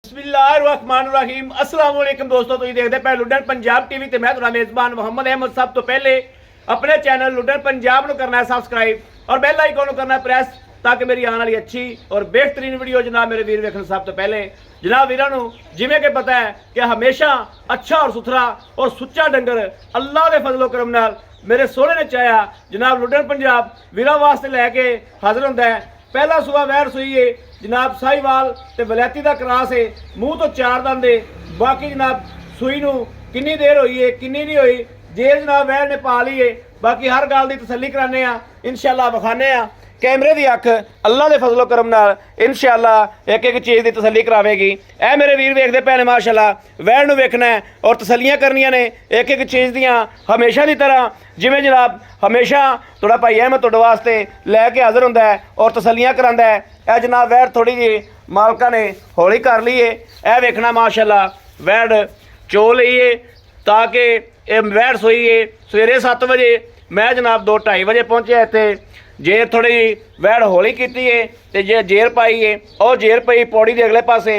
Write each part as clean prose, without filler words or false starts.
बिस्मिल्लाहिर्रहमानिर्रहीम अस्सलाम वालेकुम दोस्तों, तुम देखते पे लुडन पंजाब टीवी ते मैं तुम्हारा मेजबान मोहम्मद अहमद। सब तो पहले अपने चैनल लुडन पंजाब को करना है सब्सक्राइब और बेल आइकन को करना है प्रेस ताकि मेरी आने वाली अच्छी और बेहतरीन वीडियो जनाब मेरे वीर वेखन। सब तो पहले जनाब वीरों जिमें कि पता है कि हमेशा अच्छा और सुथरा और सुच्चा डंगर अल्लाह के फजलो करम नाल मेरे सोहने ने चाया जनाब लुडन पंजाब वीरों वास्ते लैके हाजिर होंदा है। पहला सुबह वैर सुई है जनाब साहिवाल ते वलैती का क्रॉस है, मूँह तो चार दंद है। बाकी जनाब सुई नूं कितनी देर हुई है कितनी नहीं हुई जेल जनाब वैर ने पा ली है। बाकी हर गल की तसल्ली कराने इंशाअल्लाह विखाने कैमरे की अख अल्लाह के फजलो करम नाल इंशाअल्लाह एक एक चीज़ की तसल्ली करावेगी। ए मेरे वीर वेखते पे ने माशाअल्लाह वैर नूं वेखना है और तसल्लियां करनियां ने एक एक चीज़ दियां हमेशा की तरह जिमें जनाब हमेशा थोड़ा भाई अहमद तुहाडे वास्ते लैके हाजिर होंदा है और तसल्लियां करांदा है। ए जनाब वैर थोड़ी जी मालका ने हौली कर ली है। ए वेखना माशाअल्लाह वैर चो ली है ताकि वैर सोई है सवेरे 7 बजे मैं जनाब 2-2:30 बजे पहुँचे इत्थे। जेर थोड़ी वैड़ हौली की है तो जे जेर पाई है और जेर पई पौड़ी के अगले पासे।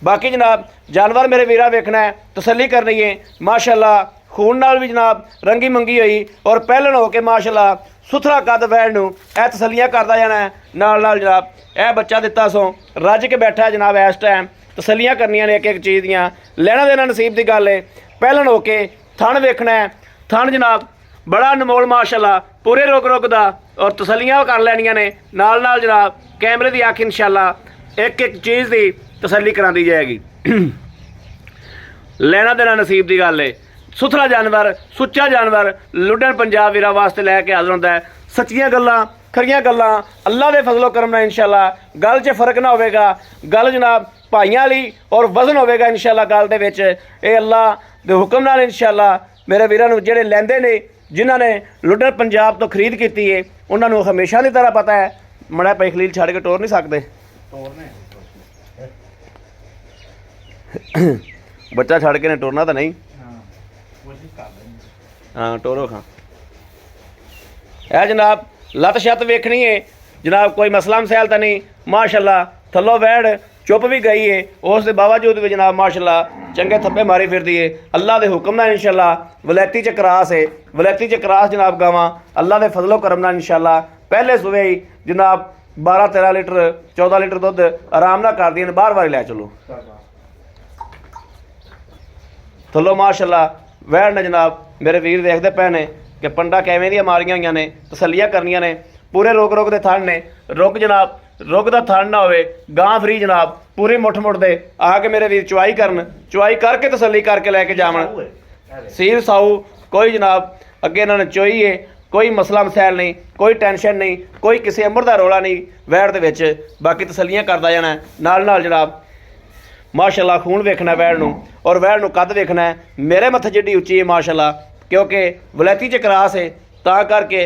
बाकी जनाब जानवर मेरे वीरा वेखना है तसल्ली करनी है माशाअल्लाह खून नाल भी जनाब रंगी मंगी हुई और पहलन होके माशाअल्लाह सुथरा कद वैड़ नूं ए तसल्लियां करता जाना है। नाल नाल जनाब ए बच्चा दिता सो रज के बैठा जनाब इस टाइम तसल्लियां करनियां ने एक एक चीज़ दियां लेना देना नसीब की गल है। पहलन होके थण वेखना है थण जनाब बड़ा अनमोल माशाअल्लाह पूरे रुक रुकदा और तसल्लियां कर लैनियां ने नाल नाल जनाब कैमरे की अख इंशाअल्लाह एक एक चीज़ की तसल्ली कराई जाएगी। लेना देना नसीब की गल है। सुथरा जानवर सुच्चा जानवर लुडन पंजाब वीरां वास्ते लैके हाजिर होंदा है। सच्चियां गल्लां खरियां गल्लां अल्लाह के फजलो करम नाल इंशाअल्लाह गल च फर्क ना होवेगा। गल जनाब भाइयां वाली और वजन होवेगा इंशाअल्लाह गल दे विच। ये अल्लाह के हुक्म नाल इंशाअल्लाह मेरे वीरां नूं जिहड़े लैंदे ने जिन्होंने लुडन पंजाब तो खरीद की है उन्होंने हमेशा की तरह पता है मड़ा भाई खलील छड़ के टोर नहीं सकते बच्चा छड़ के ने टोरना तो नहीं। हाँ टोरो खां है जनाब लत शत वेखनी है जनाब कोई मसला मसैल तो नहीं माशाअल्लाह थल्लों वैड़ चुप भी गई है उस दे बावजूद भी जनाब माशाअल्लाह चंगे थप्पे मारी फिरदी है अल्लाह के हुक्म नाल इंशाअल्लाह। वलैती च क्रॉस है वलैती च क्रॉस जनाब गावां अल्लाह के फजलो करम नाल इंशाअल्लाह पहले सुबह ही जनाब 12-13 लीटर 14 लीटर दुध आराम नाल कर दियां बार बार लै चलो थल्लों माशाअल्लाह वैड़ ने जनाब मेरे वीर देखते पे ने कि पंडा किवें दी मारियां होईयां ने तसल्लियां करनियां ने पूरे रोक रोक दे थण ने रुक जनाब रुक दा थण ना होवे गां फ्री जनाब पूरी मुठ मुठ दे आके मेरे वीर चुआई करके तसल्ली करके लैके जावन सील साऊ कोई जनाब अगे इन्होंने चोई है कोई मसला मसैल नहीं कोई टेंशन नहीं कोई किसी अमर का रौला नहीं वैड़ दे विच। बाकी तसल्लियां करता जाना नाल नाल जनाब माशाअल्लाह खून वेखना वैड़ नूं और वैड़ नूं कद वेखना है मेरे मत्थे जिड्डी उच्ची है माशाअल्लाह क्योंकि वलैती च क्रॉस है तां करके।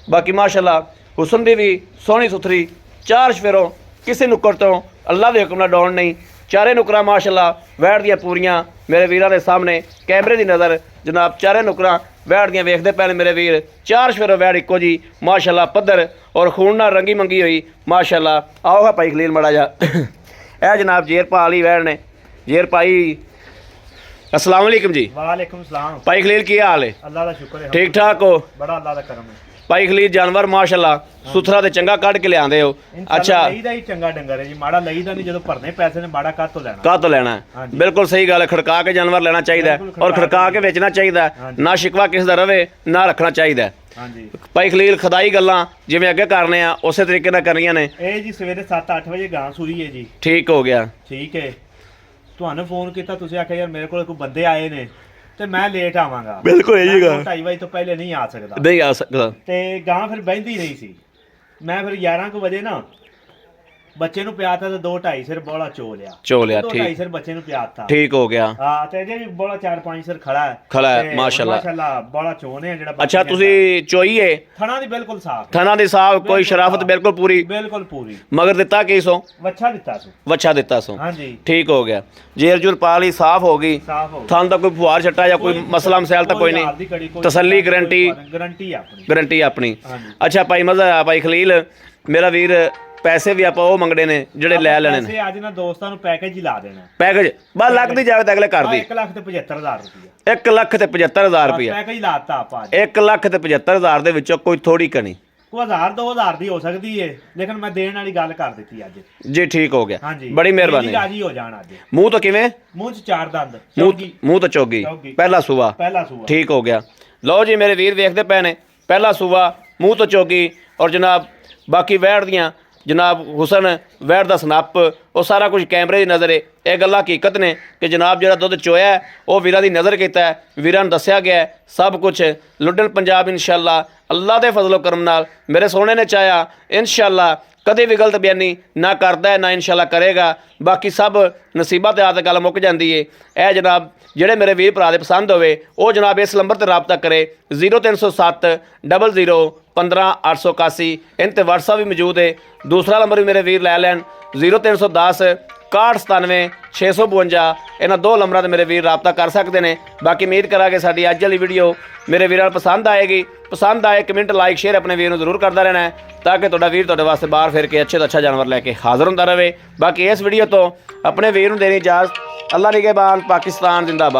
बाकी माशाअल्लाह हुसन दी भी सोहनी सुथरी चार शफेरों किसी नुक्कड़ तो अल्लाह के हुक्म नाल डौन नहीं चारे नुकरां माशाअल्लाह वैड़ दियां पूरियां मेरे वीरां दे सामने कैमरे की नज़र जनाब चारे नुकरां वैड़ दियां वेखदे पे मेरे वीर चार शफेरों वैड़ इक्को जी माशाअल्लाह पद्धर और खून नाल रंगी मंगी हुई माशाअल्लाह। आओ है भाई खलील मड़ा जा ए जनाब जेर पा ली वैड़ ने जेर पाई। अस्सलाम वालेकुम जी। वालेकुम सलाम भाई खलील की हाल है? अल्लाह का शुक्र है ठीक ठाक हो? बड़ा अल्लाह का करम है भाई खलील जानवर माशाअल्लाह सुथरा ते चंगा कढ़ के लियादे हो। अच्छा लईदा ही चंगा डंगर है जी माड़ा लईदा नहीं जो भरने पैसे ने माड़ा काह तो लेना का तो लेना है बिल्कुल सही गल है। खड़का के जानवर लेना चाहिए और खड़का के बेचना चाहिए ना शिकवा किसी का रवे ना रखना चाहिए। भाई खलील खदाई गल्लां जिवें अगे करने आ उस तरीके नाल करनियां ने। ए जी सवेरे 7-8 बजे गां सूई है जी। ठीक हो गया ठीक है तुहानू फोन किया तुसीं आखिया यार मेरे को कोई बंदे आए ने ते मैं लेट आवांगा बिल्कुल यही गल 2:30 बजे तो पहले नहीं आ सकदा नहीं आ सकदा ते गां फिर बहिंदी रही सी मैं फिर 11 बजे ना बच्चे नु पिया था तो 2-2.5 सिर बोला चो लिया ठीक 2-2.5 सिर बच्चे नु पिया था ठीक हो गया। हां ते जे भी बोला 4-5 सिर खड़ा है माशाल्लाह बोला चोने जेड़ा। अच्छा तुसी चोई है थना दी बिल्कुल साफ थना दी साफ कोई शराफत बिल्कुल पूरी मगर दिता की सो वच्छा दिता सो हां जी ठीक हो गया। जेर जुर पाली साफ हो गई थान दा कोई फुहार छट्टा या कोई मसला मसैल तो कोई नहीं तसल्ली गारंटी अपनी। अच्छा भाई मजा आया भाई खलील मेरा वीर ਪੈਸੇ ਵੀ ਆਪਾਂ ਉਹ ਮੰਗਣੇ ਨੇ ਜਿਹੜੇ ਲੈ ਲੈਣੇ ਨੇ। ਪੈਸੇ ਅੱਜ ਨਾ ਦੋਸਤਾਂ ਨੂੰ ਪੈਕੇਜ ਹੀ ਲਾ ਦੇਣਾ। ਪੈਕੇਜ ਬਸ ਲੱਖ ਦੀ ਜਾਵੇ ਤਾਂ ਅਗਲੇ ਕਰ ਦੀ 1,75,000 ਰੁਪਇਆ। 1,75,000 ਰੁਪਇਆ ਪੈਕੇਜ ਲਾਤਾ ਆਪਾਂ। 1,75,000 ਦੇ ਵਿੱਚੋਂ ਕੋਈ ਥੋੜੀ ਕਣੀ ਕੋਈ 1000 2000 ਦੀ ਹੋ ਸਕਦੀ ਏ, ਲੇਕਿਨ ਮੈਂ ਦੇਣ ਵਾਲੀ ਗੱਲ ਕਰ ਦਿੱਤੀ ਅੱਜ ਜੀ। ਠੀਕ ਹੋ ਗਿਆ, ਹਾਂਜੀ ਬੜੀ ਮਿਹਰਬਾਨੀ। ਰਾਜੀ ਹੋ ਜਾਣ ਅੱਜ। ਮੂੰਹ ਤੋਂ ਕਿਵੇਂ? ਮੂੰਹ 'ਚ 4 ਦੰਦ, ਮੂੰਹ ਤੋਂ ਚੋਗੀ, ਪਹਿਲਾ ਸੂਆ। ਠੀਕ ਹੋ ਗਿਆ। ਲਓ ਜੀ ਮੇਰੇ ਵੀਰ ਵੇਖਦੇ ਪਏ ਨੇ, ਪਹਿਲਾ ਸੂਆ, ਮੂੰਹ ਤੋਂ ਚੋਗੀ। ਔਰ ਜਨਾਬ ਬਾਕੀ ਵੈੜ ਦੀਆਂ ਜਨਾਬ ਹੁਸਨ ਵੈੜ ਦਾ ਸਨੱਪ ਉਹ ਸਾਰਾ ਕੁਝ ਕੈਮਰੇ ਦੀ ਨਜ਼ਰ ਏ। ਇਹ ਗੱਲਾਂ ਹਕੀਕਤ ਨੇ ਕਿ ਜਨਾਬ ਜਿਹੜਾ ਦੁੱਧ ਚੋਇਆ ਉਹ ਵੀਰਾਂ ਦੀ ਨਜ਼ਰ ਕੀਤਾ ਹੈ, ਵੀਰਾਂ ਨੂੰ ਦੱਸਿਆ ਗਿਆ ਸਭ ਕੁਝ। ਲੁੱਡਨ ਪੰਜਾਬ ਇਨਸ਼ਾਅੱਲਾ ਅੱਲਾ ਦੇ ਫਜ਼ਲ ਕਰਮ ਨਾਲ ਮੇਰੇ ਸੋਹਣੇ ਨੇ ਚਾਹਿਆ ਇਨਸ਼ਾਅੱਲਾ ਕਦੇ ਵੀ ਗਲਤ ਬਿਆਨੀ ਨਾ ਕਰਦਾ ਨਾ ਇਨਸ਼ਾਅੱਲਾ ਕਰੇਗਾ। ਬਾਕੀ ਸਭ ਨਸੀਬਾਂ ਤੇ ਆ ਤੇ ਗੱਲ ਮੁੱਕ ਜਾਂਦੀ ਏ। ਇਹ ਜਨਾਬ ਜਿਹੜੇ ਮੇਰੇ ਵੀਰ ਭਰਾ ਦੇ ਪਸੰਦ ਹੋਵੇ ਉਹ ਜਨਾਬ ਇਸ ਨੰਬਰ ਤੇ ਰਾਬਤਾ ਕਰੇ 0307 00 15 881। इन ते WhatsApp भी मौजूद है। दूसरा नंबर भी मेरे वीर लै लैन 0310 61 97 652। इन्होंने 2 नंबर से मेरे वीर राबता कर सकते हैं। बाकी उम्मीद करा कि साड़ी अज वाली वीडियो मेरे वीर पसंद आएगी। पसंद आए कमेंट लाइक शेयर अपने वीर को जरूर करता रहना है ताकि तुहाडा वीर तुहाडे वास्ते बाहर फिर के अच्छे तो अच्छा जानवर लैके हाज़र होंदा रहे। बाकी इस वीडियो तो अपने वीर को देनी इजाज़त। अल्लाह निगहबान, पाकिस्तान जिंदाबाद।